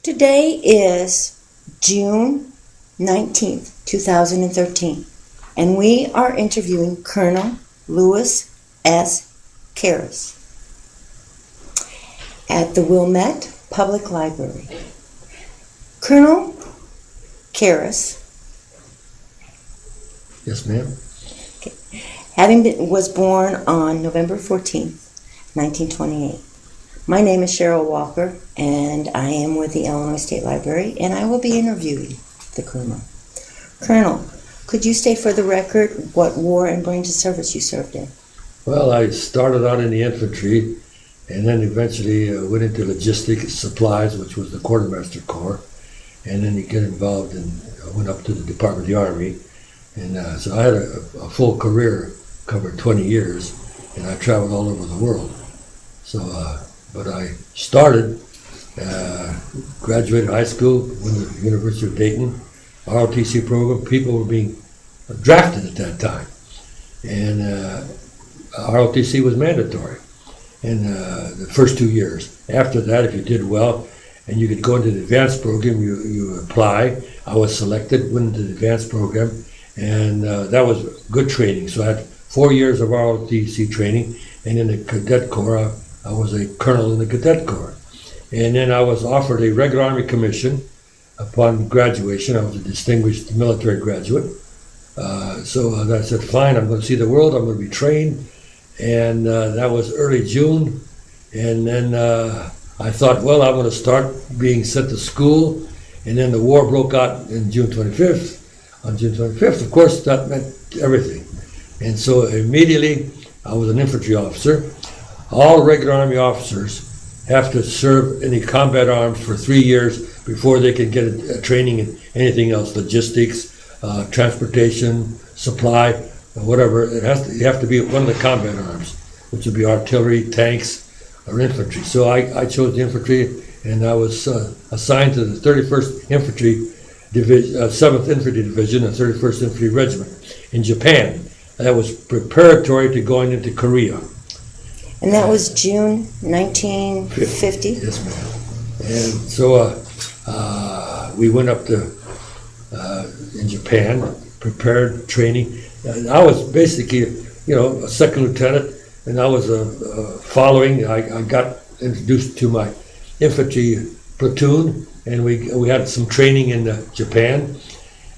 Today is June 19th, 2013, and we are interviewing Colonel Louis S. Caras at the Wilmette Public Library. Colonel Caras, Yes, ma'am. was born on November 14th, 1928. My name is Cheryl Walker, and I am with the Illinois State Library, and I will be interviewing the Colonel. Colonel, could you state for the record what war and branch of service you served in? Well, I started out in the infantry and then eventually went into logistics supplies, which was the Quartermaster Corps, and then you get involved and went up to the Department of the Army. And so I had a full career, covered 20 years, and I traveled all over the world. So, but I started, graduated high school, went to the University of Dayton, ROTC program. People were being drafted at that time, and ROTC was mandatory in the first 2 years. After that, if you did well and you could go into the advanced program, you apply. I was selected, went into the advanced program, and that was good training. So I had 4 years of ROTC training, and in the Cadet Corps, I was a colonel in the Cadet Corps. And then I was offered a regular Army commission upon graduation. I was a distinguished military graduate. So I said, fine, I'm going to see the world, I'm going to be trained. And that was early June. And then I thought, well, I'm going to start being sent to school. And then the war broke out in June 25th. On June 25th, of course, that meant everything. And so immediately I was an infantry officer. All regular Army officers have to serve in the combat arms for 3 years before they can get a training in anything else, logistics, transportation, supply, whatever. You have to be one of the combat arms, which would be artillery, tanks, or infantry. So I chose the infantry, and I was assigned to the 31st Infantry Division, 7th Infantry Division, the 31st Infantry Regiment in Japan. That was preparatory to going into Korea. And that was June 1950? Yes, ma'am. And so we went up to in Japan, prepared training. And I was basically, a second lieutenant, and I was following. I got introduced to my infantry platoon, and we had some training in Japan,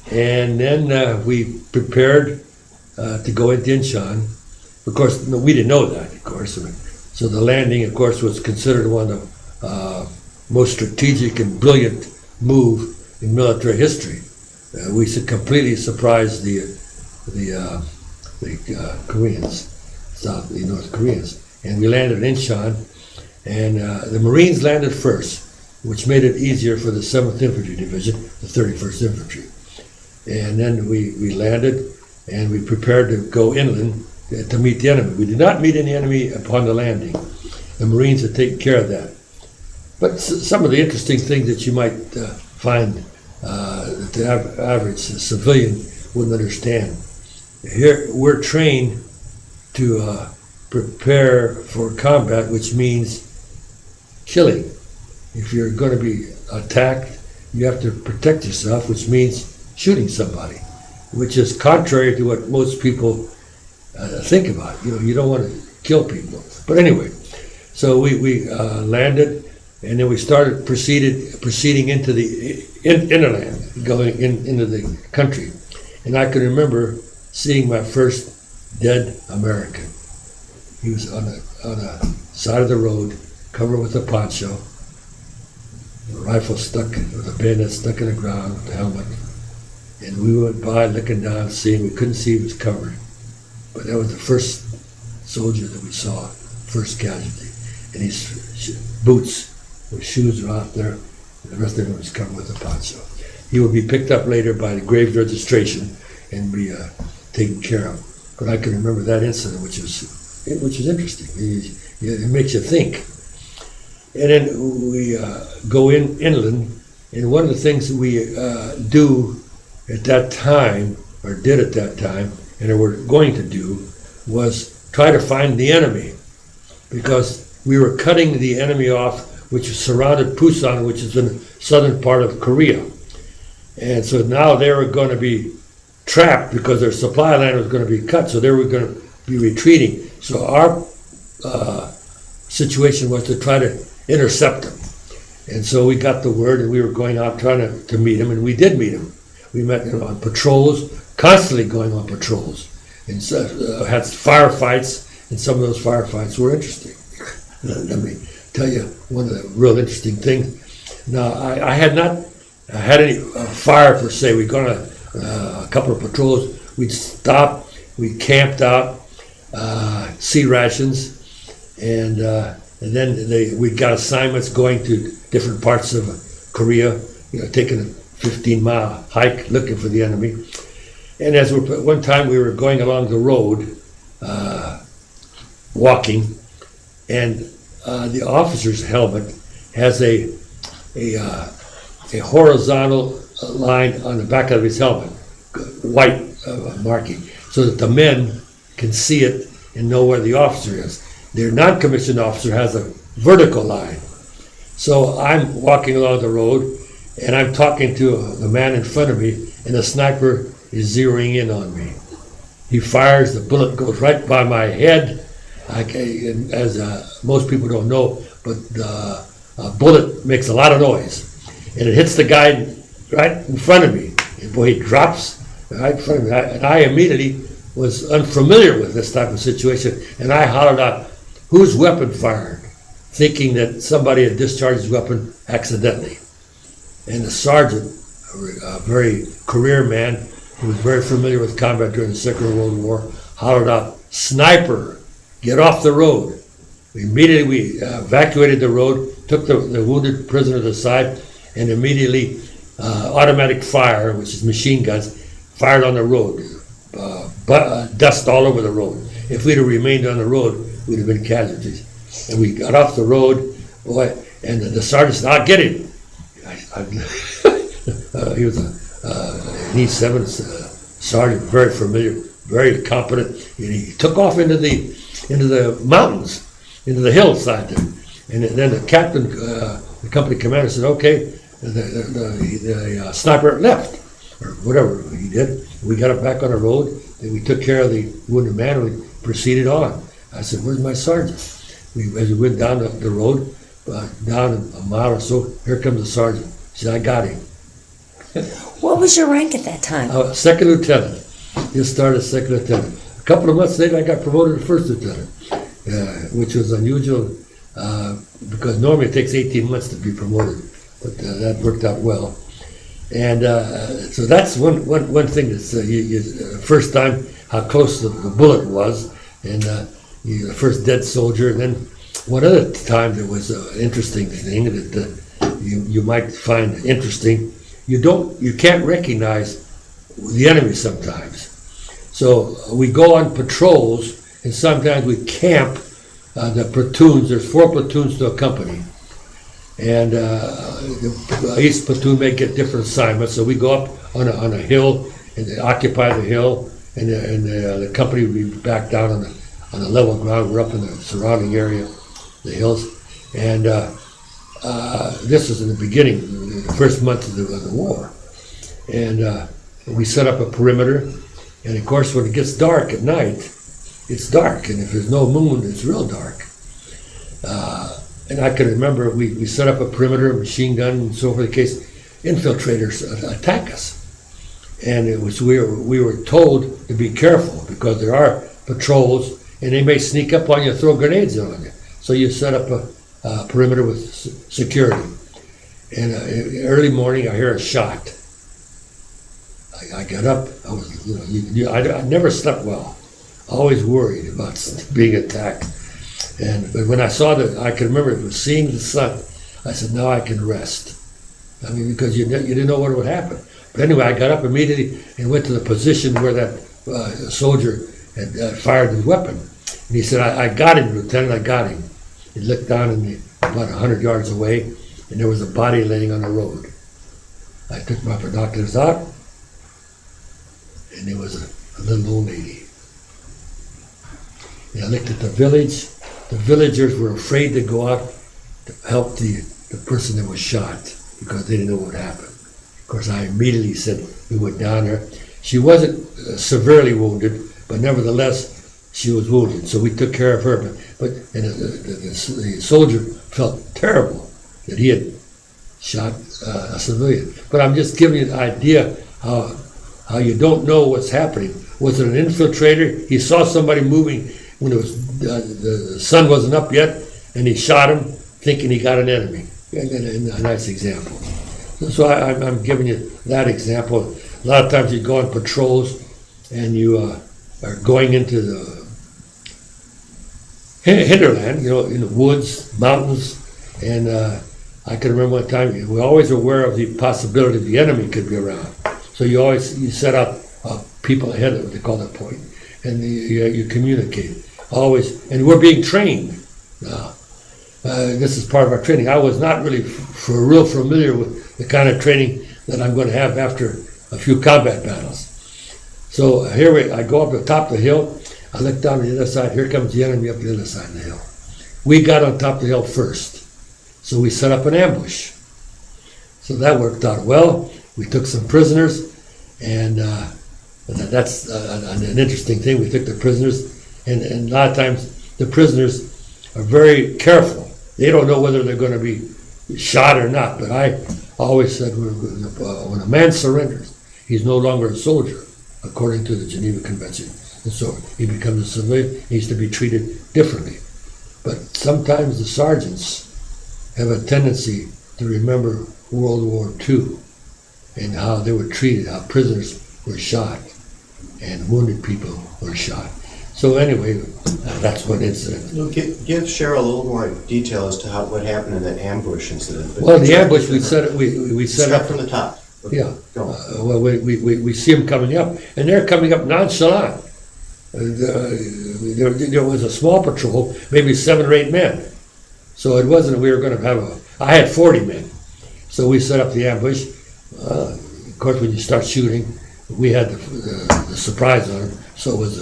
and then we prepared to go into Incheon. Of course, we didn't know that, of course. So the landing, of course, was considered one of the most strategic and brilliant move in military history. We completely surprised the Koreans, the North Koreans. And we landed in Incheon, and the Marines landed first, which made it easier for the 7th Infantry Division, the 31st Infantry. And then we landed, and we prepared to go inland to meet the enemy. We did not meet any enemy upon the landing. The Marines had taken care of that. But some of the interesting things that you might find that the average civilian wouldn't understand. Here, we're trained to prepare for combat, which means killing. If you're going to be attacked, you have to protect yourself, which means shooting somebody, which is contrary to what most people think about. You don't want to kill people. But anyway, so we landed, and then we started proceeding into the inland, going into the country. And I can remember seeing my first dead American. He was on a side of the road, covered with a poncho, a rifle stuck, with a bayonet stuck in the ground, with the helmet. And we went by looking down, seeing, we couldn't see he was covered. But that was the first soldier that we saw, first casualty. And his boots, his shoes are out there, and the rest of him was covered with a poncho. He would be picked up later by the Graves registration and be taken care of. But I can remember that incident, which was interesting. It makes you think. And then we go inland, and one of the things that we do at that time, or did at that time, and were going to do, was try to find the enemy, because we were cutting the enemy off which surrounded Busan, which is in the southern part of Korea. And so now they were going to be trapped because their supply line was going to be cut, so they were going to be retreating. So our situation was to try to intercept them. And so we got the word, and we were going out trying to meet them, and we did meet them. We met them on patrols, constantly going on patrols, and so, had firefights, and some of those firefights were interesting. Let me tell you one of the real interesting things. Now, I had not had any fire per se. We'd gone a couple of patrols. We'd stopped, we camped out, sea rations, and then we got assignments going to different parts of Korea, taking a 15-mile hike looking for the enemy. And as one time we were going along the road, walking, and the officer's helmet has a horizontal line on the back of his helmet, white marking, so that the men can see it and know where the officer is. Their non-commissioned officer has a vertical line. So I'm walking along the road, and I'm talking to the man in front of me, and the sniper is zeroing in on me. He fires, the bullet goes right by my head. As most people don't know, but the bullet makes a lot of noise, and it hits the guy right in front of me. And boy, he drops right in front of me. And I immediately was unfamiliar with this type of situation, and I hollered out, "Whose weapon fired?" thinking that somebody had discharged his weapon accidentally. And the sergeant, a very career man who was very familiar with combat during the Second World War, hollered out, "Sniper, get off the road." Immediately we evacuated the road, took the wounded prisoners aside, and immediately automatic fire, which is machine guns, fired on the road. Dust all over the road. If we'd have remained on the road, we'd have been casualties. And we got off the road, boy, and the sergeant said, "I'll get him." He was an E7 sergeant, very familiar, very competent, and he took off into the mountains, into the hillside there. And then the captain, the company commander said, "Okay," the sniper left, or whatever he did. We got it back on the road, and we took care of the wounded man, and we proceeded on. I said, "Where's my sergeant?" As we went down the road, down a mile or so, here comes the sergeant. He said, "I got him." What was your rank at that time? Second lieutenant. Just started second lieutenant. A couple of months later, I got promoted to first lieutenant, which was unusual because normally it takes 18 months to be promoted, but that worked out well. And so that's one thing that's first time how close the bullet was, and the first dead soldier. And then one other time there was an interesting thing that you might find interesting. You can't recognize the enemy sometimes. So we go on patrols, and sometimes we camp the platoons. There's 4 platoons to a company, and each platoon may get different assignments. So we go up on a hill and occupy the hill, and the company will be back down on the level ground. We're up in the surrounding area, the hills, and this was in the beginning, the first month of the war, and we set up a perimeter. And of course, when it gets dark at night, it's dark, and if there's no moon, it's real dark. And I can remember we set up a perimeter, machine gun, and so forth in case infiltrators attack us. And it was we were told to be careful because there are patrols, and they may sneak up on you and throw grenades on you. So you set up a perimeter with security. And early morning, I hear a shot. I got up. I was, I never slept well. Always worried about being attacked. But when I saw that, I can remember it was seeing the sun. I said, "Now I can rest." I mean, because you didn't know what would happen. But anyway, I got up immediately and went to the position where that soldier had fired his weapon. And he said, I got him, Lieutenant, I got him. He looked down at me about 100 yards away, and there was a body laying on the road. I took my binoculars out, and there was a little old lady. And I looked at the village. The villagers were afraid to go out to help the person that was shot because they didn't know what happened. Of course, I immediately said we went down there. She wasn't severely wounded, but nevertheless, she was wounded. So we took care of her. And the soldier felt terrible that he had shot a civilian. But I'm just giving you an idea how you don't know what's happening. Was it an infiltrator? He saw somebody moving when it was the sun wasn't up yet, and he shot him thinking he got an enemy. And a nice example. So I'm giving you that example. A lot of times you go on patrols and you are going into the hinterland, in the woods, mountains, and I can remember one time we're always aware of the possibility the enemy could be around. So you set up people ahead of what they call that point, and you communicate always. And we're being trained now. This is part of our training. I was not really real familiar with the kind of training that I'm going to have after a few combat battles. So I go up the top of the hill. I look down the other side. Here comes the enemy up the other side of the hill. We got on top of the hill first. So we set up an ambush. So that worked out well. We took some prisoners, and that's an interesting thing. We took the prisoners, and a lot of times the prisoners are very careful. They don't know whether they're going to be shot or not. But I always said when a man surrenders, he's no longer a soldier, according to the Geneva Convention. And so he becomes a civilian. He needs to be treated differently. But sometimes the sergeants have a tendency to remember World War II and how they were treated, how prisoners were shot and wounded people were shot. So anyway, that's one incident. Give Cheryl a little more detail as to what happened in that ambush incident. Well, the ambush we set up from the top. Okay. Yeah. Well, we see them coming up, and they're coming up nonchalant. There was a small patrol, maybe 7 or 8 men. So it wasn't we were going to have I had 40 men. So we set up the ambush. Of course, when you start shooting, we had the surprise on them. So it was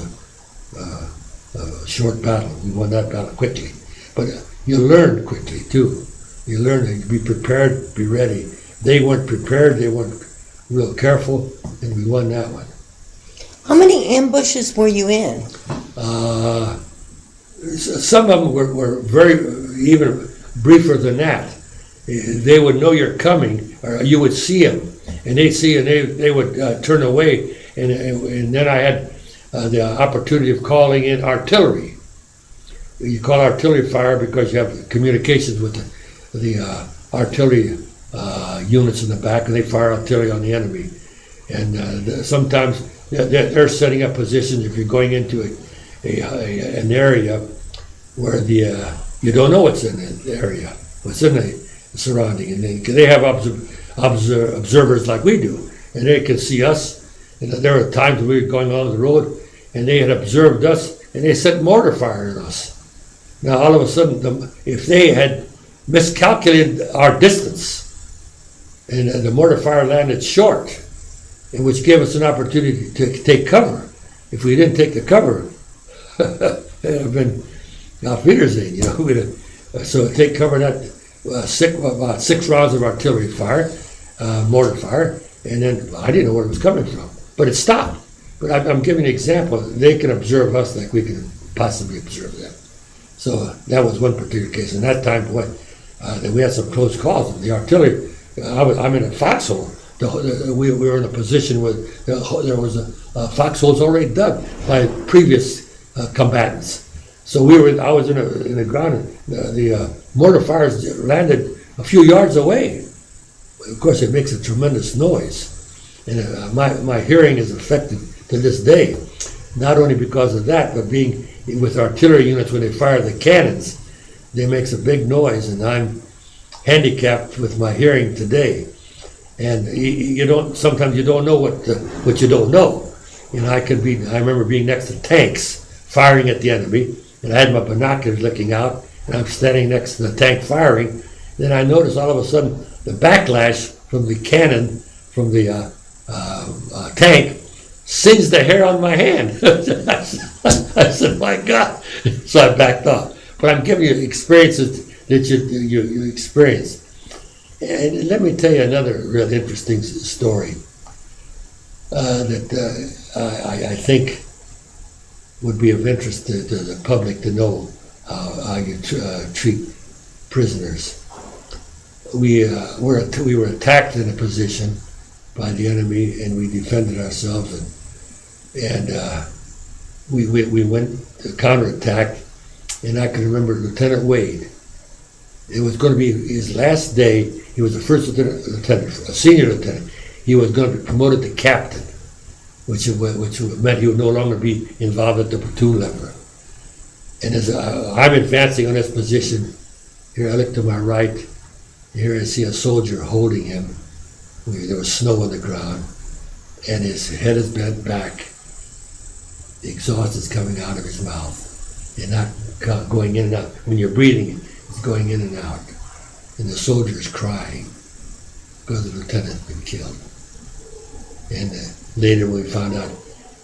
a short battle. We won that battle quickly. But you learn quickly, too. You learn to be prepared, be ready. They weren't prepared. They weren't real careful, and we won that one. How many ambushes were you in? Some of them were very, even briefer than that. They would know you're coming, or you would see them, and they'd see and they would turn away, and then I had the opportunity of calling in artillery. You call artillery fire because you have communications with the artillery units in the back, and they fire artillery on the enemy. And sometimes they're setting up positions if you're going into an area where you don't know what's in the area, what's in the surrounding, and they have observers like we do, and they can see us. And there were times we were going along the road, and they had observed us, and they set mortar fire on us. Now all of a sudden, if they had miscalculated our distance, and the mortar fire landed short, and which gave us an opportunity to take cover. If we didn't take the cover, it would have been auf Wiedersehen, So take cover that about 6 rounds of artillery fire, mortar fire, and then I didn't know where it was coming from, but it stopped. But I'm giving an example. They can observe us like we can possibly observe them. So that was one particular case. And that time, we had some close calls with the artillery. I'm in a foxhole. We were in a position where there was a foxholes already dug by previous combatants. So I was in the ground. The mortar fires landed a few yards away. Of course, it makes a tremendous noise, and my hearing is affected to this day. Not only because of that, but being with artillery units when they fire the cannons, they makes a big noise, and I'm handicapped with my hearing today. And sometimes you don't know what you don't know. I remember being next to tanks firing at the enemy, and I had my binoculars looking out, and I'm standing next to the tank firing. Then I noticed all of a sudden the backlash from the cannon, from the tank, singed the hair on my hand. I said, my God. So I backed off. But I'm giving you experiences that you experienced. And let me tell you another real interesting story that I think would be of interest to the public to know how you treat prisoners. We were attacked in a position by the enemy, and we defended ourselves, and we went to counterattack, and I can remember Lieutenant Wade. It was going to be his last day. He was the first lieutenant, a senior lieutenant. He was going to be promoted to captain, which meant he would no longer be involved at the platoon level. And as I'm advancing on this position, here I look to my right, here I see a soldier holding him. There was snow on the ground, and his head is bent back. The exhaust is coming out of his mouth, and not going in and out. When you're breathing, it's going in and out. And the soldier is crying because the lieutenant had been killed. And later we found out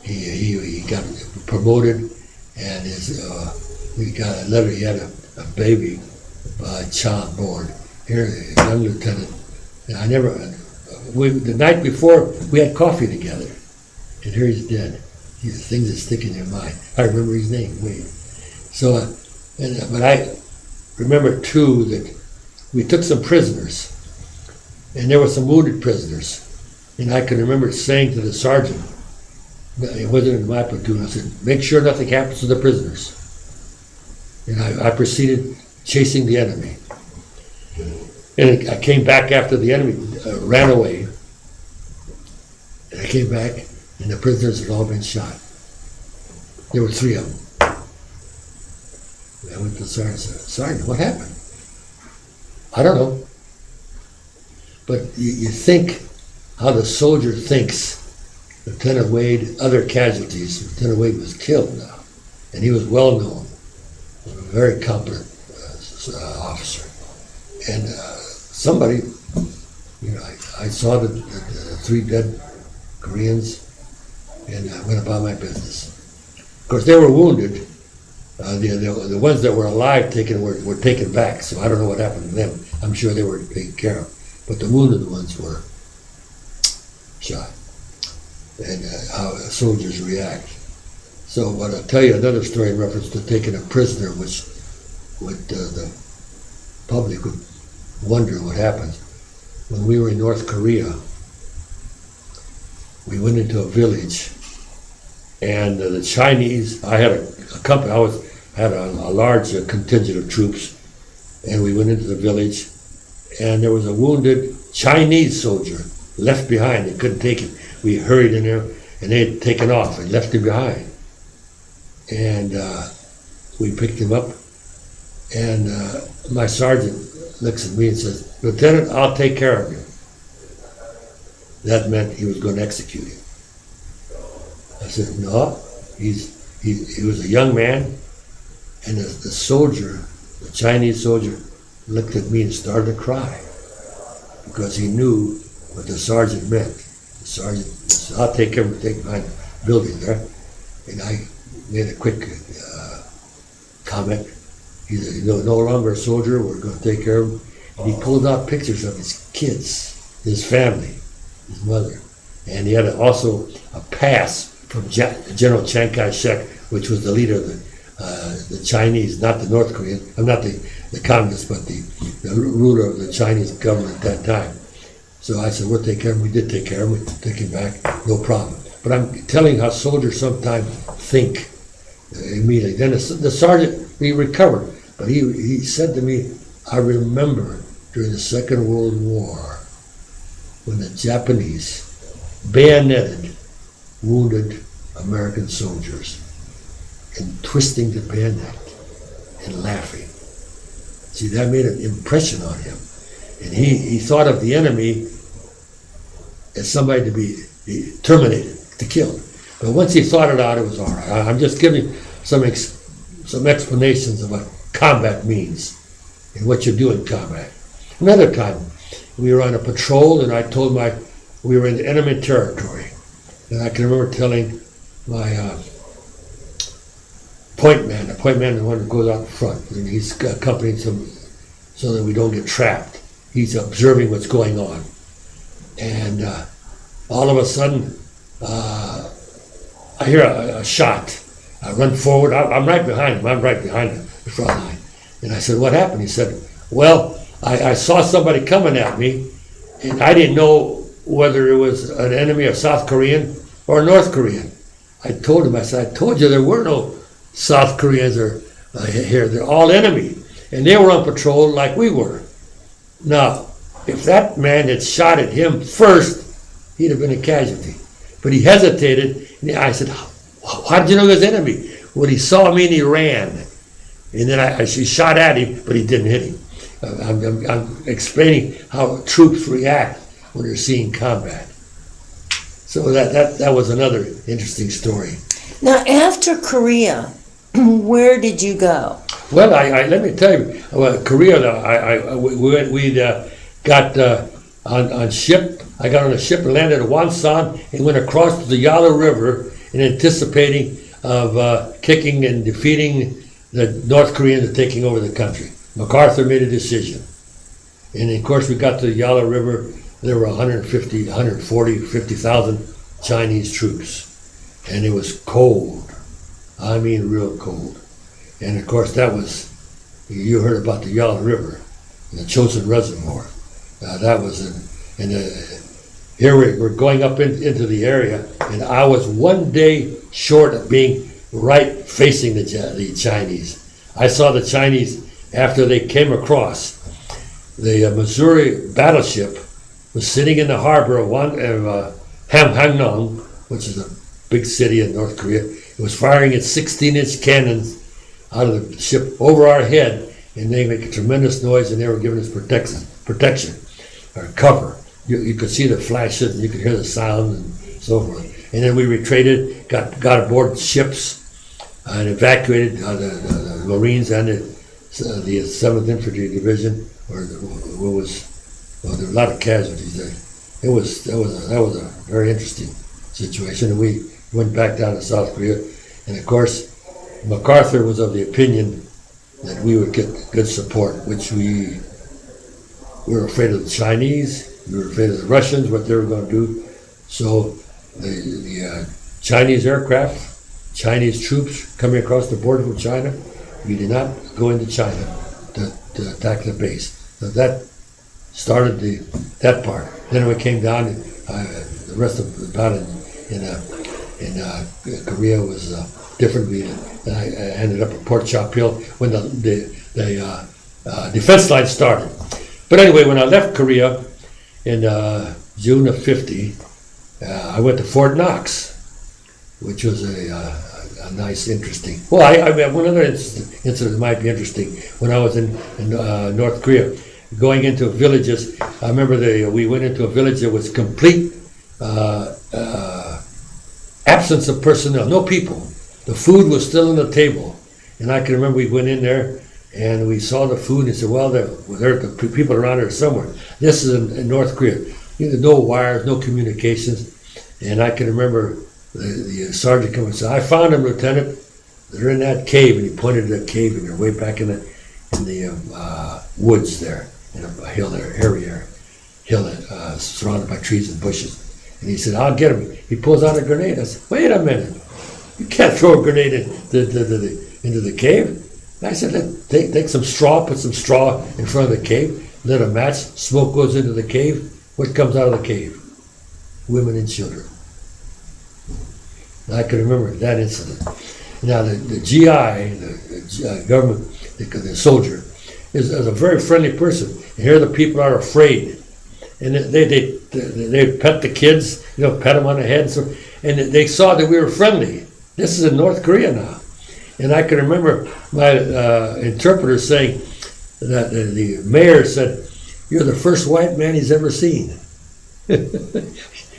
he got promoted, and we got a letter. He had a baby, a child born. Here, a young lieutenant. And the night before, we had coffee together, and here he's dead. These things that stick in your mind. I remember his name, Wade. So, but I remember too that we took some prisoners, and there were some wounded prisoners. And I can remember saying to the sergeant, it wasn't in my platoon, I said, make sure nothing happens to the prisoners. And I proceeded chasing the enemy. And I came back after the enemy ran away. And I came back, and the prisoners had all been shot. There were 3 of them. And I went to the sergeant and said, Sergeant, what happened? I don't know. But you think how the soldier thinks. Lieutenant Wade, other casualties. Lieutenant Wade was killed now, and he was well known, a very competent officer. And somebody, I saw the 3 dead Koreans, and I went about my business. Of course, they were wounded. The ones that were alive were taken back, so I don't know what happened to them. I'm sure they were taken care of. But the wounded ones were shot, and how soldiers react. So, but I'll tell you another story in reference to taking a prisoner, which the public would wonder what happened. When we were in North Korea, we went into a village, and the Chinese, I had a company, I had a large contingent of troops, and we went into the village, and there was a wounded Chinese soldier left behind. They couldn't take him. We hurried in there, and they had taken off and left him behind. And we picked him up, and my sergeant looks at me and says, Lieutenant, I'll take care of you. That meant he was going to execute him. I said, no, he was a young man, and the soldier, the Chinese soldier, looked at me and started to cry because he knew what the sergeant meant. The sergeant said, I'll take care of him, take my building there. And I made a quick comment. He's no longer a soldier, we're going to take care of him. And he pulled out pictures of his kids, his family, his mother. And he had also a pass from General Chiang Kai-shek, which was the leader of the Chinese, not the North Korean, not the communists, but the ruler of the Chinese government at that time. So I said, we'll take care of him. We did take care of him. We took him back, no problem. But I'm telling how soldiers sometimes think immediately. Then the sergeant, he recovered, but he said to me, I remember during the Second World War when the Japanese bayoneted wounded American soldiers and twisting the bayonet and laughing. See, that made an impression on him. And he thought of the enemy as somebody to be terminated, to kill. But once he thought it out, it was all right. I'm just giving some explanations of what combat means and what you do in combat. Another time, we were on a patrol, and I told we were in enemy territory. And I can remember telling my point man, the one that goes out in front, and he's accompanying some so that we don't get trapped. He's observing what's going on. And all of a sudden, I hear a shot. I run forward. I'm right behind him. I'm right behind the front line. And I said, what happened? He said, well, I saw somebody coming at me, and I didn't know whether it was an enemy, a South Korean or a North Korean. I told him, I said, I told you there were no South Koreans or here. They're all enemy. And they were on patrol like we were. Now, if that man had shot at him first, he'd have been a casualty. But he hesitated, and I said, how did you know he was enemy? Well, he saw me and he ran. And then she shot at him, but he didn't hit him. I'm explaining how troops react when they're seeing combat. So that was another interesting story. Now, after Korea, where did you go? Well, let me tell you, Korea, we got on ship. I got on a ship and landed at Wonsan and went across to the Yala River in anticipating of kicking and defeating the North Koreans and taking over the country. MacArthur made a decision. And of course, we got to the Yala River. There were 50,000 Chinese troops. And it was cold. I mean, real cold. And of course, that was, you heard about the Yala River, and the Chosin Reservoir. That was here we're going up into the area, and I was one day short of being right facing the Chinese. I saw the Chinese after they came across. The Missouri battleship was sitting in the harbor of Hamhangnon, which is a big city in North Korea. It was firing its 16-inch cannons out of the ship over our head, and they make a tremendous noise, and they were giving us protection or cover. You could see the flashes, and you could hear the sound, and so forth. And then we retreated, got aboard ships, and evacuated the Marines and the 7th Infantry Division. There were a lot of casualties there. That was a very interesting situation, and we went back down to South Korea, and of course, MacArthur was of the opinion that we would get good support, which we were afraid of the Chinese, we were afraid of the Russians, what they were going to do. So the Chinese aircraft, Chinese troops coming across the border from China, we did not go into China to attack the base. So that started that part. Then we came down, the rest of the battle in Korea was different. I ended up at Port Chophill when the defense line started. But anyway, when I left Korea in June of '50, I went to Fort Knox, which was a nice, interesting. Well, I mean, one other incident that might be interesting. When I was in North Korea, going into villages, I remember we went into a village that was complete absence of personnel, no people. The food was still on the table, and I can remember we went in there and we saw the food and said, well, there are the people around here somewhere. This is in North Korea. No wires, no communications. And I can remember the sergeant coming and said, I found them, Lieutenant. They're in that cave, and he pointed to that cave, and they're way back in the woods there, in a hill there, hill surrounded by trees and bushes. And he said, I'll get him. He pulls out a grenade. I said, wait a minute. You can't throw a grenade into the cave. And I said, take some straw, put some straw in front of the cave, lit a match, smoke goes into the cave. What comes out of the cave? Women and children. And I can remember that incident. Now the GI, the government, the soldier, is a very friendly person. And here the people are afraid. And they pet the kids, pet them on the head. And they saw that we were friendly. This is in North Korea now. And I can remember my interpreter saying that the mayor said, you're the first white man he's ever seen.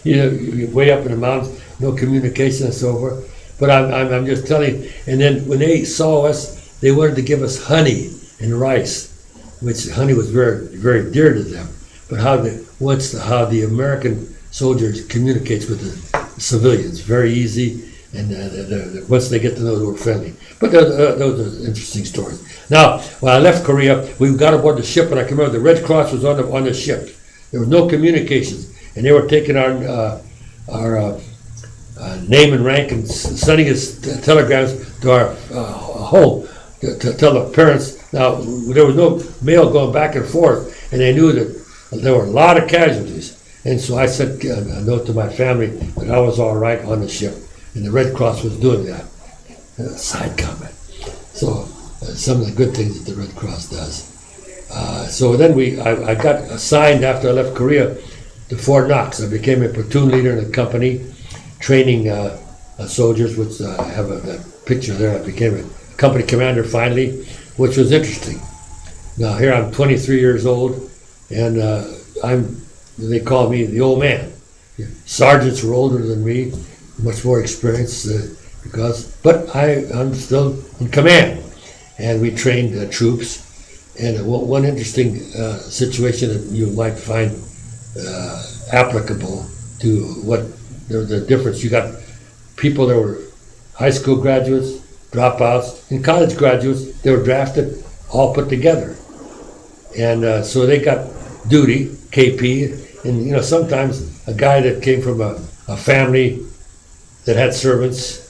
You're way up in the mountains, no communication and so forth. But I'm just telling you. And then when they saw us, they wanted to give us honey and rice, which honey was very, very dear to them. But how the American soldiers communicates with the civilians, very easy. And once they get to know, they were friendly. But those are interesting stories. Now, when I left Korea, we got aboard the ship, and I can remember the Red Cross was on the ship. There was no communications, and they were taking our name and rank and sending us telegrams to our home to tell the parents. Now, there was no mail going back and forth, and they knew that there were a lot of casualties. And so I sent a note to my family that I was all right on the ship, and the Red Cross was doing that. Side comment. So some of the good things that the Red Cross does. So then I got assigned after I left Korea to Fort Knox. I became a platoon leader in a company, training soldiers, which I have a picture there. I became a company commander finally, which was interesting. Now here I'm 23 years old, and they call me the old man. Sergeants were older than me, much more experienced, but I'm still in command. And we trained troops. And one interesting situation that you might find applicable to what the difference. You got people that were high school graduates, dropouts, and college graduates. They were drafted, all put together. And so they got duty, KP, and sometimes a guy that came from a family that had servants,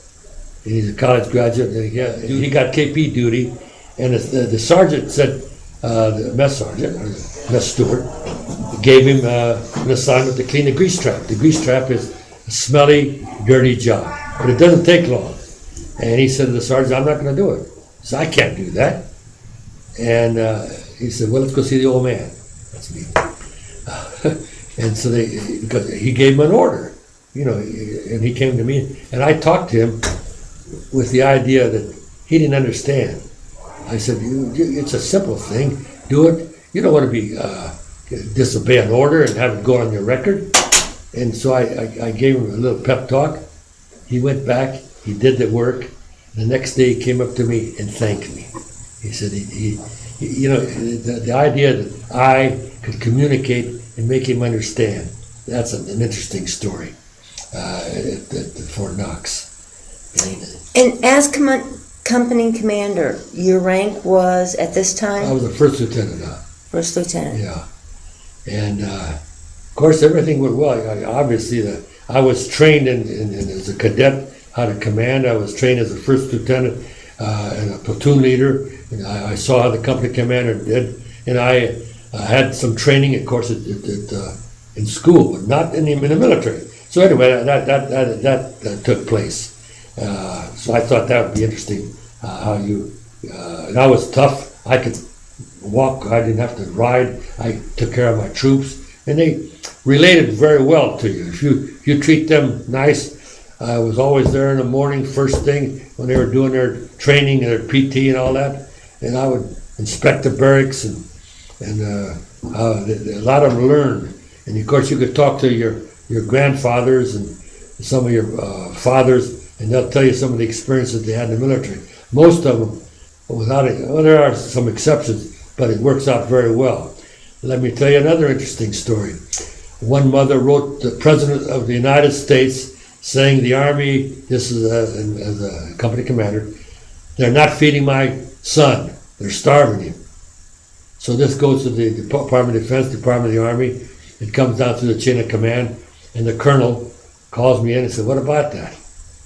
and he's a college graduate, and he got KP duty, and the sergeant said, the mess sergeant, or the mess steward, gave him an assignment to clean the grease trap. The grease trap is a smelly, dirty job, but it doesn't take long. And he said to the sergeant, I'm not going to do it. He said, I can't do that. And he said, well, let's go see the old man. That's me. And so because he gave him an order, and he came to me, and I talked to him with the idea that he didn't understand. I said, it's a simple thing. Do it. You don't want to be disobey an order and have it go on your record. And so I gave him a little pep talk. He went back. He did the work. The next day he came up to me and thanked me. He said, the idea that I could communicate and make him understand. That's an interesting story at Fort Knox. And as company commander, your rank was at this time? I was a first lieutenant now. First lieutenant. Yeah. And of course everything went well. Obviously I was trained as a cadet how to command. I was trained as a first lieutenant and a platoon leader. And I saw how the company commander did. And I had some training, of course, in school, but not in the military. So anyway, that took place. So I thought that would be interesting. And I was tough. I could walk. I didn't have to ride. I took care of my troops, and they related very well to you. If you treat them nice, I was always there in the morning, first thing when they were doing their training and their PT and all that, and I would inspect the barracks and a lot of them learned. And of course, you could talk to your grandfathers and some of your fathers, and they'll tell you some of the experiences they had in the military. Most of them, there are some exceptions, but it works out very well. Let me tell you another interesting story. One mother wrote the President of the United States saying the Army, this is as a company commander, they're not feeding my son, they're starving him. So this goes to the Department of Defense, Department of the Army. It comes down through the chain of command, and the colonel calls me in and said, what about that?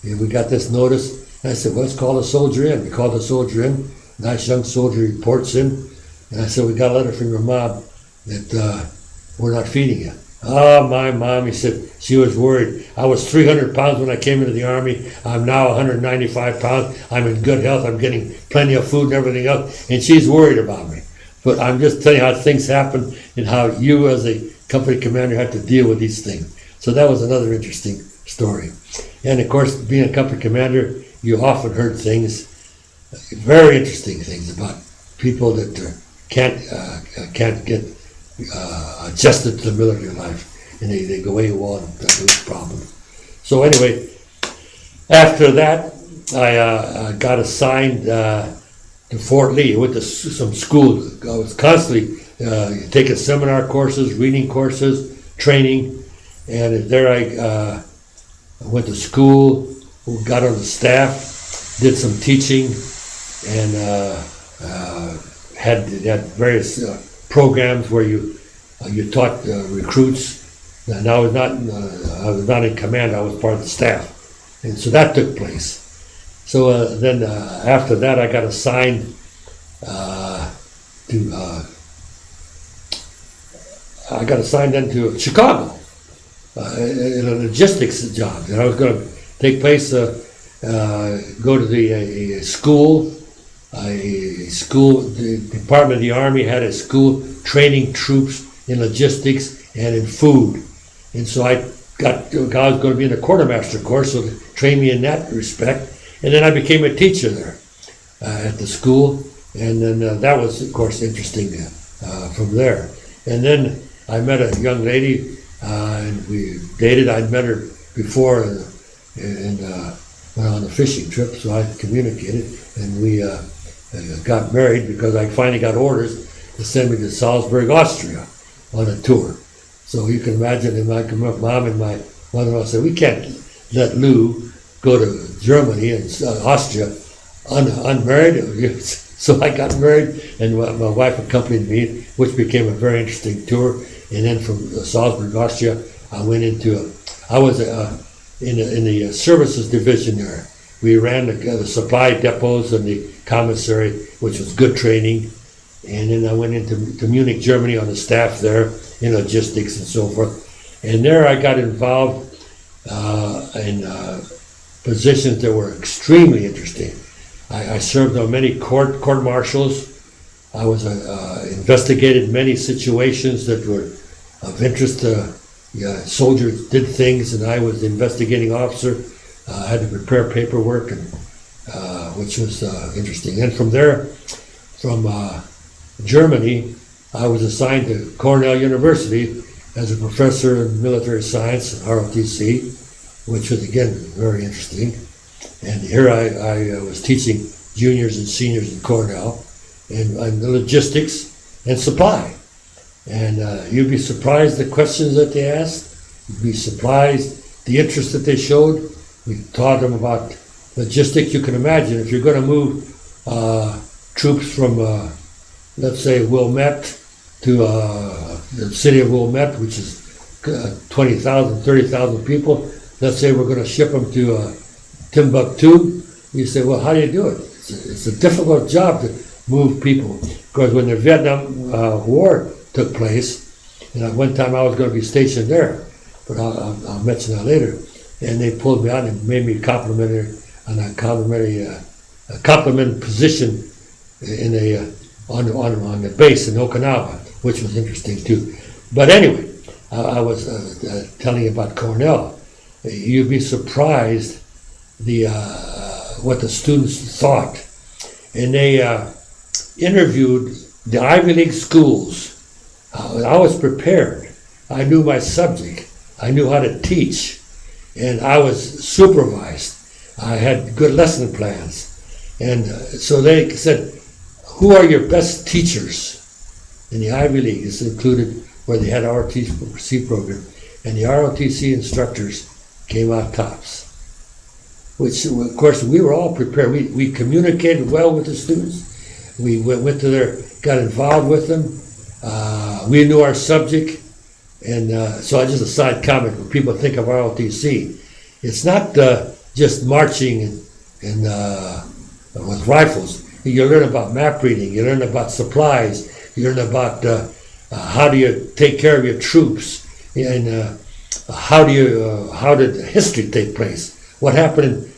We got this notice. And I said, well, let's call the soldier in. We called the soldier in. Nice young soldier reports in. And I said, we got a letter from your mom that we're not feeding you. Oh, my mom, he said, she was worried. I was 300 pounds when I came into the Army. I'm now 195 pounds. I'm in good health. I'm getting plenty of food and everything else. And she's worried about me. But I'm just telling you how things happen and how you as a company commander have to deal with these things. So that was another interesting story. And of course, being a company commander, you often heard things, very interesting things about people that can't get adjusted to the military life, and they go AWOL and lose problems. So anyway, after that, I got assigned to Fort Lee. I went to some schools. I was constantly taking seminar courses, reading courses, training, and there I went to school got on the staff, did some teaching, and had various programs where you taught recruits. And I was not in command. I was part of the staff, and so that took place. So then after that, I got assigned to Chicago in a logistics job. And I was going to take place, go to the school. The Department of the Army had a school training troops in logistics and in food. And so I was going to be in a quartermaster course, so they trained me in that respect. And then I became a teacher there at the school. And then that was, of course, interesting from there. And then I met a young lady, and we dated. I'd met her before and went on a fishing trip, so I communicated. And we got married because I finally got orders to send me to Salzburg, Austria on a tour. So you can imagine, and my mom and my mother-in-law said, we can't let Lou go to Germany and Austria unmarried. So I got married, and my wife accompanied me, which became a very interesting tour. And then from Salzburg, Austria, I was in the services division there. We ran the supply depots and the commissary, which was good training. And then I went into Munich, Germany on the staff there in logistics and so forth. And there I got involved in positions that were extremely interesting. I served on many court martials. I was investigated many situations that were of interest. Soldiers did things, and I was the investigating officer. I had to prepare paperwork, and which was interesting. And from there, from Germany, I was assigned to Cornell University as a professor in military science, ROTC, which was again very interesting. And here I was teaching juniors and seniors in Cornell, and the logistics and supply. And you'd be surprised the questions that they asked. You'd be surprised the interest that they showed. We taught them about logistics. You can imagine if you're going to move troops from, let's say, Wilmette to the city of Wilmette, which is 20,000, 30,000 people. Let's say we're going to ship them to Timbuktu. You say, well, how do you do it? It's a difficult job to move people. Because when the Vietnam War took place, and at one time I was going to be stationed there, but I'll mention that later. And they pulled me out and made me complimentary position on the base in Okinawa, which was interesting too. But anyway, I was telling you about Cornell. You'd be surprised what the students thought, and they interviewed the Ivy League schools. I was prepared. I knew my subject. I knew how to teach, and I was supervised. I had good lesson plans, and so they said, "Who are your best teachers in the Ivy League?" This included where they had ROTC program, and the ROTC instructors came out tops. Which, of course, we were all prepared. We communicated well with the students. We went to got involved with them. We knew our subject. And so just a side comment, when people think of ROTC, it's not just marching and with rifles. You learn about map reading. You learn about supplies. You learn about how do you take care of your troops, and how did history take place? What happened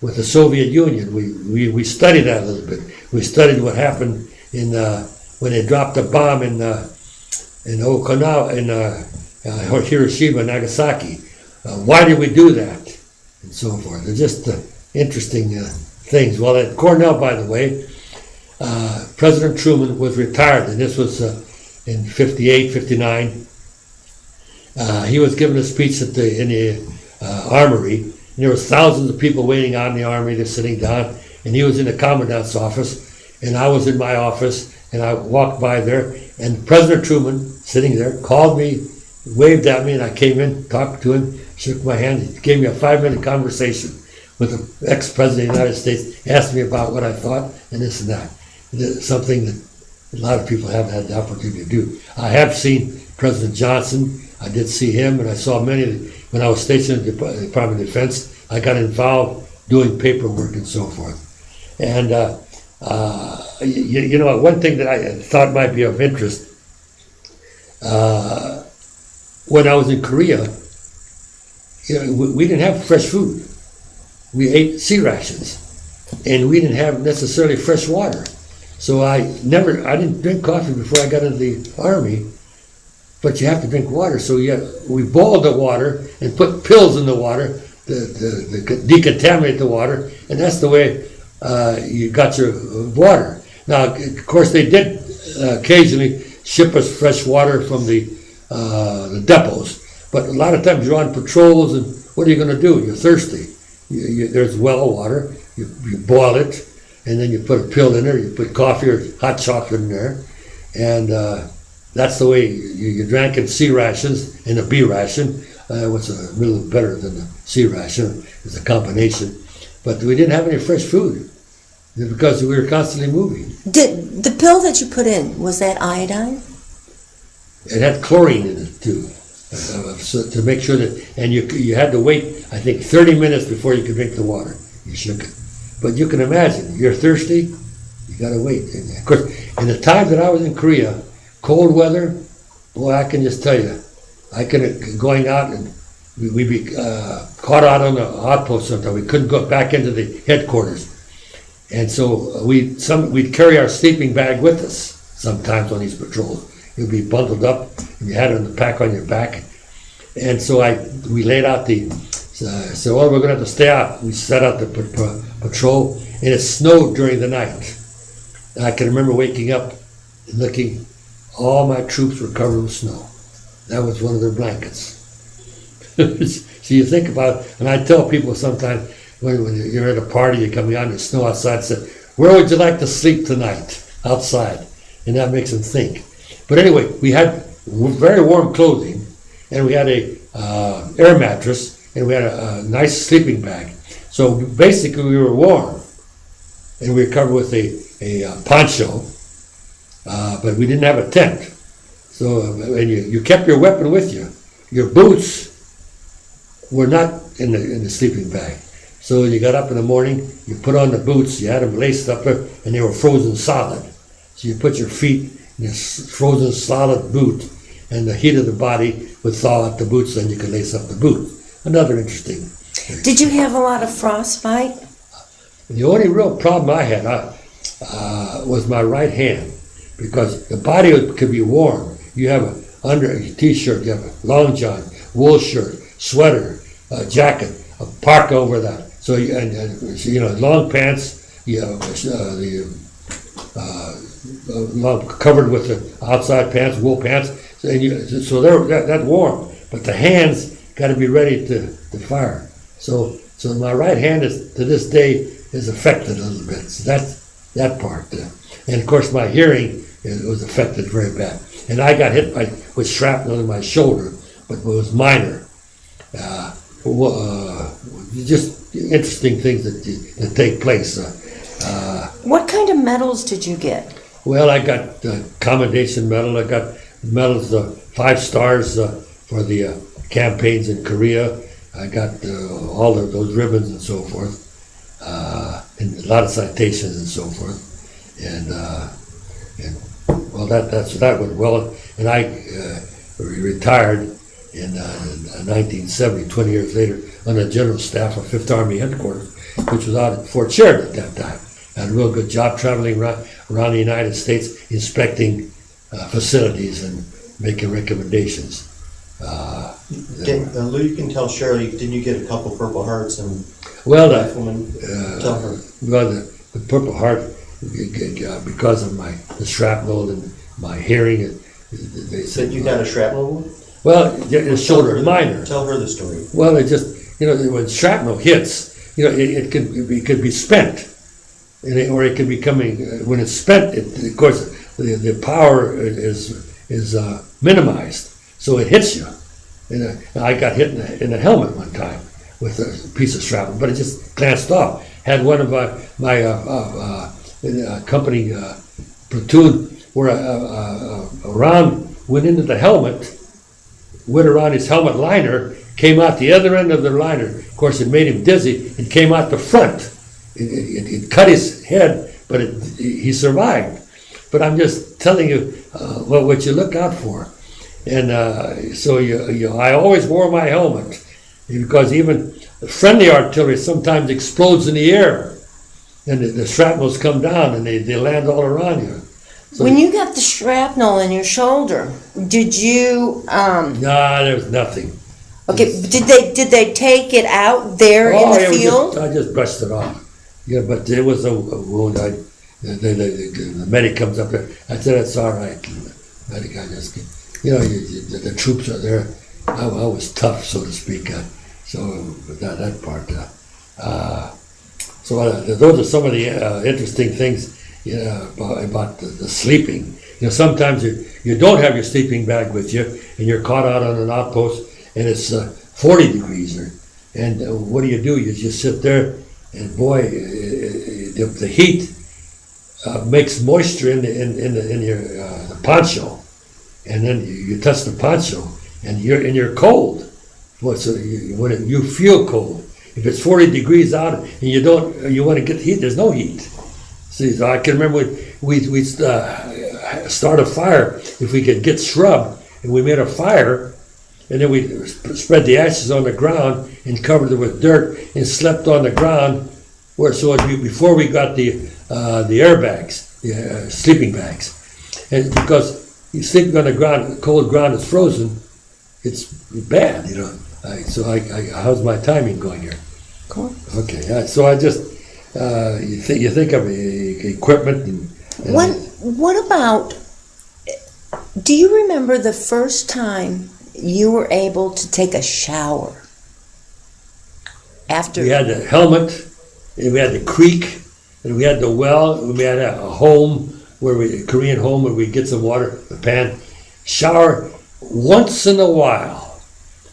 with the Soviet Union? We studied that a little bit. We studied what happened when they dropped a bomb in Okinawa, in Hiroshima and Nagasaki. Why did we do that? And so forth. They're just interesting things. Well, at Cornell, by the way, President Truman was retired, and this was in 58, 59. He was giving a speech in the Armory, and there was thousands of people waiting out in the Armory. They're sitting down, and he was in the commandant's office, and I was in my office, and I walked by there, and President Truman, sitting there, called me, waved at me, and I came in, talked to him, shook my hand. He gave me a 5-minute conversation. with the ex-president of the United States, asked me about what I thought and this and that. Something that a lot of people haven't had the opportunity to do. I have seen President Johnson. I did see him, and I saw many of the, when I was stationed at the Department of Defense. I got involved doing paperwork and so forth. And you know, one thing that I thought might be of interest, when I was in Korea, you know, we didn't have fresh food. We ate sea rations, and we didn't have necessarily fresh water. So I didn't drink coffee before I got into the Army, but you have to drink water. So we boiled the water and put pills in the water to decontaminate the water, and that's the way you got your water. Now, of course, they did occasionally ship us fresh water from the depots, but a lot of times you're on patrols, and what are you going to do? You're thirsty. There's well water. You boil it, and then you put a pill in there. You put coffee or hot chocolate in there, and that's the way you drank in sea rations and a B ration. Was a little better than the C ration. It's a combination, but we didn't have any fresh food because we were constantly moving. Did the pill that you put in, was that iodine? It had chlorine in it too, so to make sure that, and you had to wait, I think, 30 minutes before you could drink the water. You shook it, but you can imagine, you're thirsty, you got to wait. And of course, in the time that I was in Korea, cold weather, boy, I can just tell you, going out and we'd be caught out on the outpost sometimes. We couldn't go back into the headquarters, and so we'd carry our sleeping bag with us sometimes on these patrols. It'd be bundled up, and you had it on the pack on your back. And so we laid out so we're going to have to stay out. We set out the patrol, and it snowed during the night. And I can remember waking up and looking, all my troops were covered with snow. That was one of their blankets. So you think about, and I tell people sometimes, when you're at a party, you're coming out and there's snow outside, say, where would you like to sleep tonight? Outside. And that makes them think. But anyway, we had very warm clothing, and we had a air mattress, and we had a nice sleeping bag. So basically we were warm, and we were covered with a poncho, but we didn't have a tent. So and you kept your weapon with you. Your boots were not in the sleeping bag. So you got up in the morning, you put on the boots, you had them laced up there, and they were frozen solid. So you put your feet in this frozen solid boot, and the heat of the body would thaw out the boots, then you could lace up the boot. Another interesting. Did you have a lot of frostbite? The only real problem I had was my right hand, because the body could be warm. You have under a t-shirt, you have a long john, wool shirt, sweater, jacket, a parka over that. So you know, long pants, you know, covered with the outside pants, wool pants. So they're that warm, but the hands got to be ready to fire. So my right hand is to this day is affected a little bit. So that's that part. And of course my hearing was affected very bad. And I got hit with shrapnel in my shoulder, but it was minor. Just interesting things that take place. What kind of medals did you get? Well, I got commendation medal. I got medals, 5 stars for the campaigns in Korea. I got all of those ribbons and so forth, and a lot of citations and so forth. And well, that went well. And I retired in 1970, 20 years later, on the general staff of 5th Army Headquarters, which was out at Fort Sheridan at that time. I had a real good job traveling around the United States, inspecting facilities and making recommendations. Lou, you can tell Shirley, didn't you get a couple Purple Hearts and well, tell her? Well, the Purple Heart, because of the shrapnel and my hearing, they said you got a shrapnel wound? Well, the shoulder, minor. Tell her the story. Well, it just, when shrapnel hits, it could be spent, or it could be coming. When it's spent, of course, the power is minimized, so it hits you. And I got hit in the helmet one time with a piece of shrapnel, but it just glanced off. Had one of my company platoon where a round went into the helmet, went around his helmet liner, came out the other end of the liner. Of course, it made him dizzy. It came out the front. It cut his head, but he survived. But I'm just telling you what you look out for. And so I always wore my helmet, because even friendly artillery sometimes explodes in the air, and the shrapnels come down and they land all around you. So when you got the shrapnel in your shoulder, did you? Nah, there was nothing. Okay, did they take it out there in the field? I just brushed it off. Yeah, but there was a wound. The medic comes up there. I said, "It's all right." Medic, I just, the troops are there. I was tough, so to speak. So that part. Those are some of the interesting things about the sleeping. Sometimes you don't have your sleeping bag with you, and you're caught out on an outpost, and it's 40 degrees there. And what do? You just sit there, and boy, the heat makes moisture in your poncho, and then you touch the poncho, and you're cold. Well, so you feel cold. If it's 40 degrees out and you want to get heat, there's no heat. See, so I can remember we'd start a fire if we could get shrub, and we made a fire, and then we spread the ashes on the ground and covered it with dirt and slept on the ground. Before we got the airbags, the sleeping bags, and because you sleeping on the ground, cold ground is frozen, it's bad, how's my timing going here? Cool. Okay, so I just you think of equipment and what about? Do you remember the first time you were able to take a shower after? We had the helmet, and we had the creek, and we had the well, and we had a home a Korean home where we get some water, the pan, shower once in a while.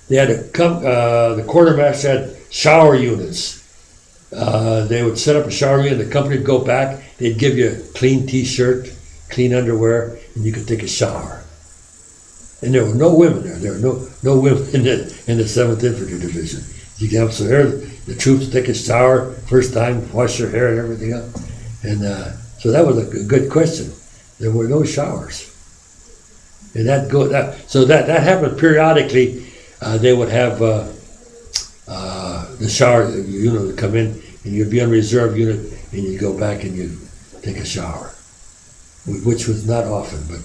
They had the quartermaster had shower units. They would set up a shower unit, the company would go back, they'd give you a clean t-shirt, clean underwear, and you could take a shower. And there were no women there. There were no women in the 7th Infantry Division. You get up so here, the troops take a shower, first time, wash their hair and everything else. And so that was a good question. There were no showers. And that happened periodically. They would have the shower unit would come in, and you'd be on reserve unit, and you'd go back and you'd take a shower, which was not often. But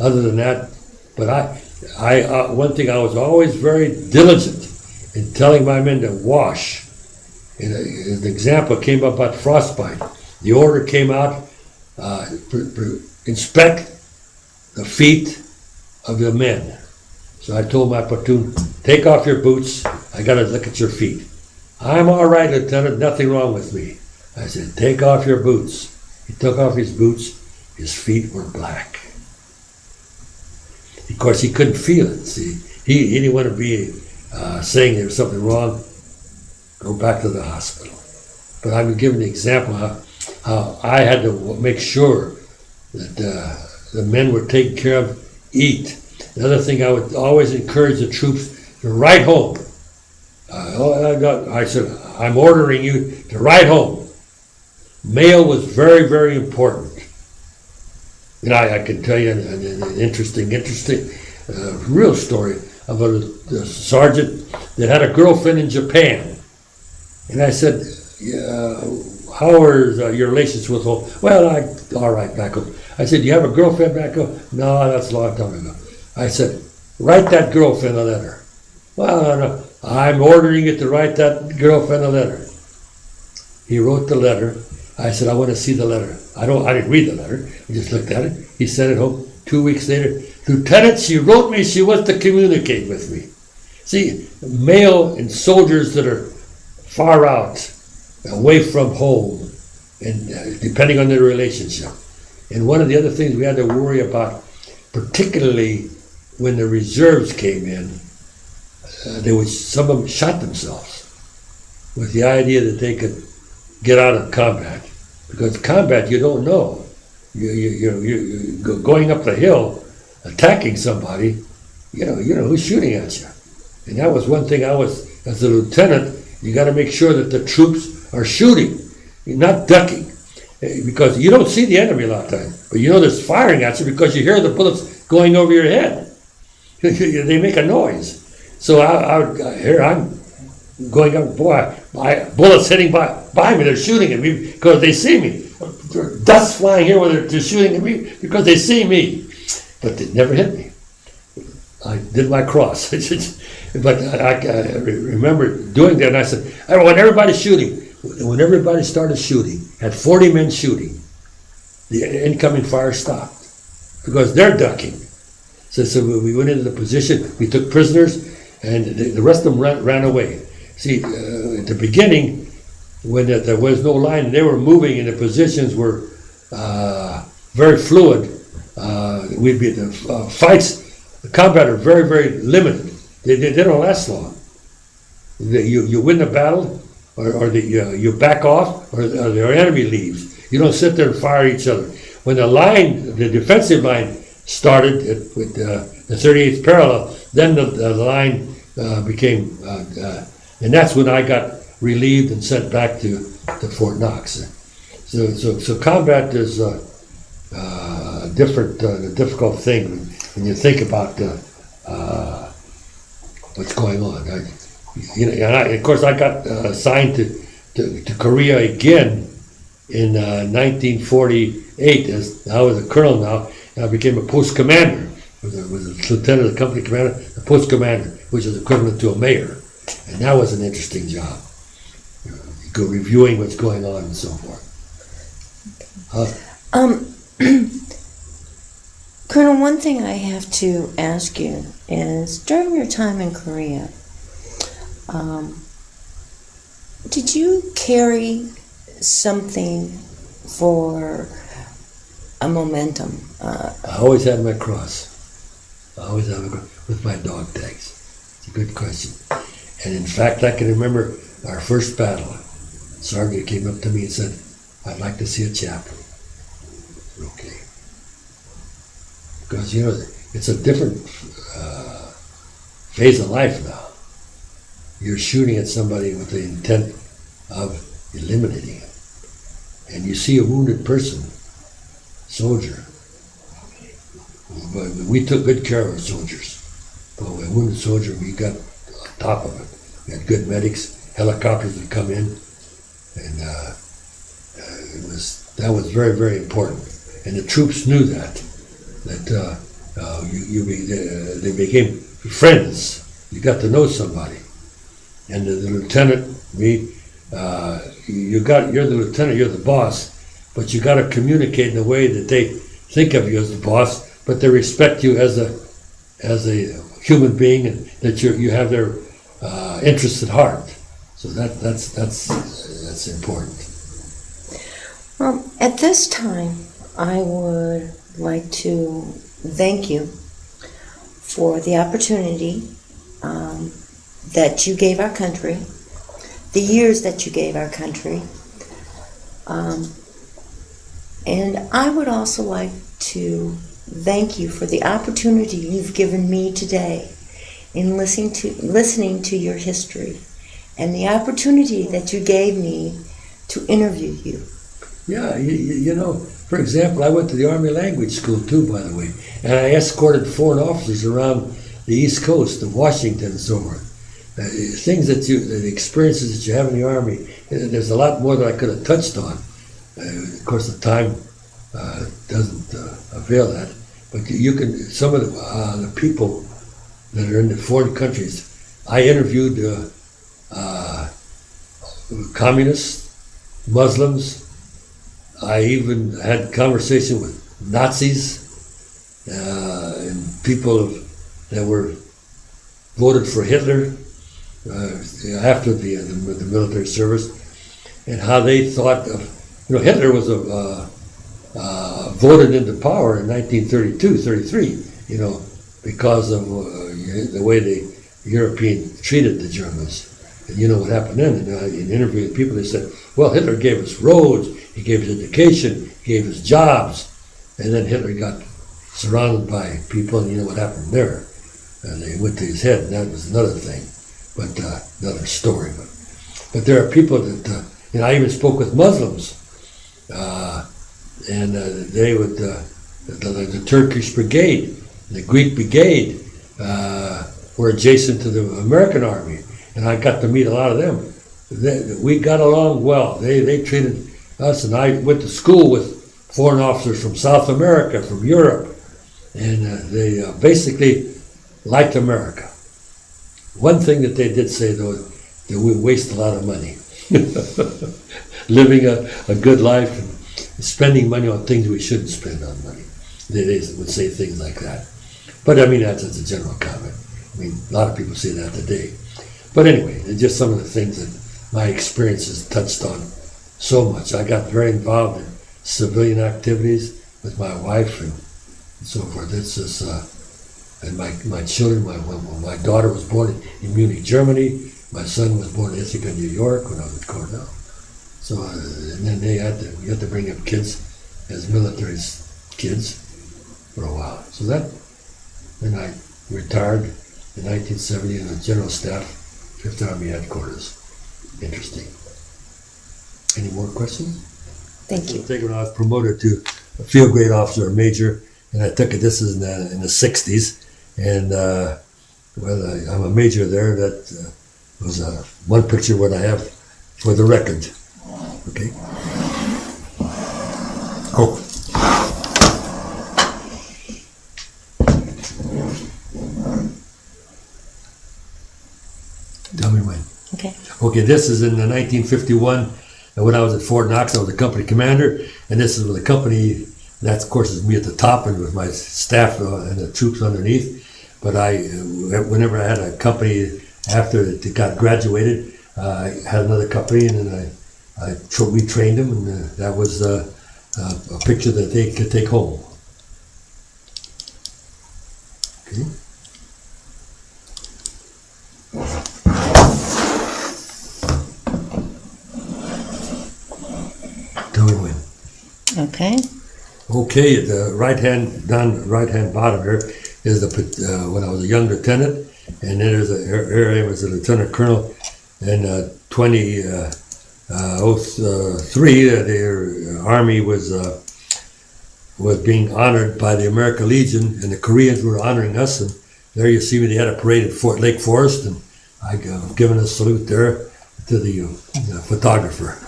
other than that, one thing, I was always very diligent in telling my men to wash. And an example came up about frostbite. The order came out, inspect the feet of the men. So I told my platoon, take off your boots, I gotta look at your feet. I'm all right, Lieutenant, nothing wrong with me. I said, take off your boots. He took off his boots, his feet were black. Of course, he couldn't feel it, see. He didn't want to be saying there was something wrong, go back to the hospital. But I'm giving the example how I had to make sure that the men were taken care of, eat. The other thing, I would always encourage the troops to write home. I said, I'm ordering you to write home. Mail was very, very important. And I can tell you an interesting real story about a sergeant that had a girlfriend in Japan. And I said, how are your relations with home? Well, all right, back home. I said, do you have a girlfriend back home? No, that's a long time ago. I said, write that girlfriend a letter. Well, no, I'm ordering you to write that girlfriend a letter. He wrote the letter. I said, I want to see the letter. I didn't read the letter. I just looked at it. He sent it home. 2 weeks later, Lieutenant, she wrote me she wants to communicate with me. See, male and soldiers that are far out, away from home, and depending on their relationship. And one of the other things we had to worry about, particularly when the reserves came in, some of them shot themselves. with the idea that they could get out of combat. Because combat, you don't know. You're going up the hill, attacking somebody, you know who's shooting at you. And that was one thing as a lieutenant, you got to make sure that the troops are shooting, not ducking. Because you don't see the enemy a lot of times, but you know there's firing at you because you hear the bullets going over your head. They make a noise. So here I'm going up, boy, bullets hitting by me, they're shooting at me because they see me. Dust flying here when they're shooting at me because they see me. But they never hit me. I did my cross. But I remember doing that, and I said, when everybody's shooting, when everybody started shooting, had 40 men shooting, the incoming fire stopped because they're ducking. So we went into the position, we took prisoners, and the rest of them ran away. See, at the beginning, when there was no line, they were moving and the positions were very fluid. The fights, the combat are very, very limited. They don't last long. You win the battle, or you back off, or the enemy leaves. You don't sit there and fire each other. When the defensive line started with the 38th parallel, then the line became, and that's when I got relieved and sent back to Fort Knox. So combat is a difficult thing when you think about what's going on. Of course, I got assigned to Korea again in 1948. I was a colonel now, and I became a post commander. I was a lieutenant of the company commander, a post commander, which is equivalent to a mayor. And that was an interesting job. Go reviewing what's going on and so forth. Colonel, one thing I have to ask you is, during your time in Korea, did you carry something for a momentum? I always had my cross. I always have it with my dog tags. It's a good question. And in fact, I can remember our first battle. Sergeant came up to me and said, "I'd like to see a chaplain." Okay. Because, it's a different phase of life now. You're shooting at somebody with the intent of eliminating him. And you see a wounded person, soldier. But we took good care of our soldiers. But with a wounded soldier, we got on top of it. We had good medics, helicopters would come in, and that was very, very important. And the troops knew that they became friends. You got to know somebody. And the lieutenant, you're the lieutenant, you're the boss, but you got to communicate in a way that they think of you as the boss, but they respect you as a human being, and that you have their interests at heart. So that's important. Well, at this time, I would like to thank you for the opportunity that you gave our country, the years that you gave our country. And I would also like to thank you for the opportunity you've given me today in listening to your history, and the opportunity that you gave me to interview you. Yeah, for example, I went to the Army Language School too, by the way, and I escorted foreign officers around the East Coast of Washington and so forth. The experiences that you have in the Army, there's a lot more that I could have touched on. Of course, the time doesn't avail that, but you can. Some of the people that are in the foreign countries, I interviewed communists, Muslims. I even had conversation with Nazis and people that were voted for Hitler after the military service, and how they thought of, Hitler was voted into power in 1932-33, because of the way the Europeans treated the Germans. And you know what happened then? In interviewing people, they said, well, Hitler gave us roads, he gave us education, he gave us jobs. And then Hitler got surrounded by people, and you know what happened there. They went to his head, and that was another thing, but another story. But there are people that, I even spoke with Muslims, and they would, the Turkish brigade, the Greek brigade, were adjacent to the American army, and I got to meet a lot of them. We got along well. They treated us, and I went to school with foreign officers from South America, from Europe, and they basically liked America. One thing that they did say, though, that we waste a lot of money. Living a good life and spending money on things we shouldn't spend on money. They would say things like that. But I mean, that's a general comment. I mean, a lot of people say that today. But anyway, it's just some of the things that my experiences touched on so much. I got very involved in civilian activities with my wife and so forth. It's just, and my children, my daughter was born in Munich, Germany. My son was born in Ithaca, New York when I was at Cornell. So, and then we had to bring up kids as military kids for a while. So then I retired in 1970 in the General Staff, 5th Army Headquarters. Interesting. Any more questions? Thank you. I think when I was promoted to a field grade officer or major, and I took it, this is in the 60s, and I'm a major there. That was one picture what I have for the record. Okay. Oh. Tell me when. Okay. Okay, this is in 1951. And when I was at Fort Knox, I was a company commander, and this is with the company. That, of course, is me at the top, and with my staff and the troops underneath. But whenever I had a company after it got graduated, I had another company, and then we trained them, and that was a picture that they could take home. Okay. Tell me when. Okay. Okay, the right hand bottom here is when I was a young lieutenant, and then here I was a lieutenant colonel in 2003. Their army was being honored by the American Legion, and the Koreans were honoring us. And there you see me. They had a parade at Fort Lake Forest, and I've given a salute there to the photographer.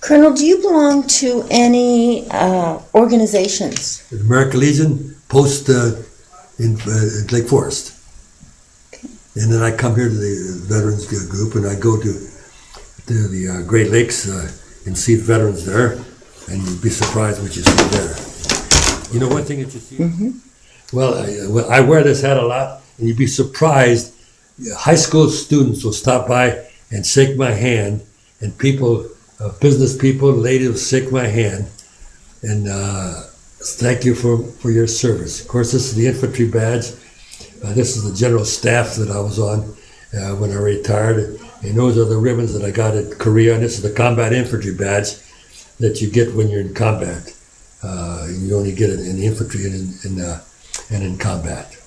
Colonel, do you belong to any organizations? The American Legion post in Lake Forest. Okay. And then I come here to the Veterans Group, and I go to the Great Lakes and see the veterans there, and you'd be surprised what you see there. You know one thing that you see? Mm-hmm. Well, I wear this hat a lot, and you'd be surprised. High school students will stop by and shake my hand, and people, business people, ladies will shake my hand, and thank you for your service. Of course, this is the infantry badge. This is the general staff that I was on when I retired, and those are the ribbons that I got at Korea, and this is the combat infantry badge that you get when you're in combat. You only get it in the infantry and in combat.